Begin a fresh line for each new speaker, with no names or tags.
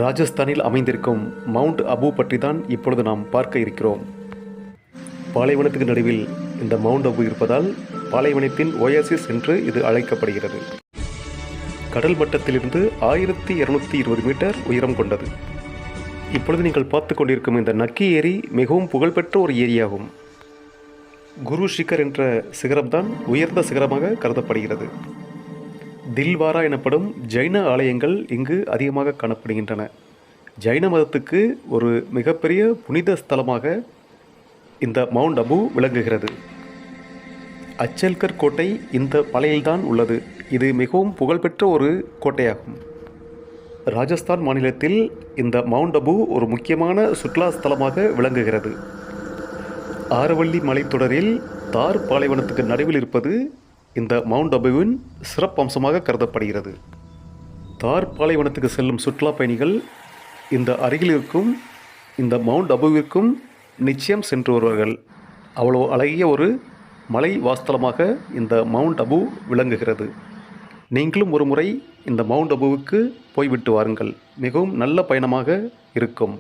ராஜஸ்தானில் அமைந்திருக்கும் மவுண்ட் அபு பற்றி தான் இப்பொழுது நாம் பார்க்க இருக்கிறோம். பாலைவனத்துக்கு நடுவில் இந்த மவுண்ட் அபு இருப்பதால் பாலைவனத்தின் ஓயாசிஸ் என்று இது அழைக்கப்படுகிறது. கடல் மட்டத்திலிருந்து 1220 மீட்டர் உயரம் கொண்டது. இப்பொழுது நீங்கள் பார்த்து கொண்டிருக்கும் இந்த நக்கி ஏரி மிகவும் புகழ்பெற்ற ஒரு ஏரியாகும். குரு ஷிகர் என்ற சிகரம்தான் உயர்ந்த சிகரமாக கருதப்படுகிறது. தில்வாரா எனப்படும் ஜைன ஆலயங்கள் இங்கு அதிகமாக காணப்படுகின்றன. ஜைன மதத்துக்கு ஒரு மிகப்பெரிய புனித ஸ்தலமாக இந்த மவுண்ட் அபு விளங்குகிறது. அச்சல்கர் கோட்டை இந்த மலையில்தான் உள்ளது. இது மிகவும் புகழ்பெற்ற ஒரு கோட்டையாகும். ராஜஸ்தான் மாநிலத்தில் இந்த மவுண்ட் அபு ஒரு முக்கியமான சுற்றுலா ஸ்தலமாக விளங்குகிறது. ஆரவல்லி மலைத்தொடரில் தார் பாலைவனத்துக்கு நடுவில் இருப்பது இந்த மவுண்ட் அபுவின் சிறப்பம்சமாக கருதப்படுகிறது. தார் பாலைவனத்துக்கு செல்லும் சுற்றுலா பயணிகள் இந்த அருகில் இருக்கும் இந்த மவுண்ட் அபுவிற்கும் நிச்சயம் சென்று வருவார்கள். அவ்வளோ அழகிய ஒரு மலை வாஸ்தலமாக இந்த மவுண்ட் அபு விளங்குகிறது. நீங்களும் ஒரு முறை இந்த மவுண்ட் அபுவுக்கு போய்விட்டு வாருங்கள். மிகவும் நல்ல பயணமாக இருக்கும்.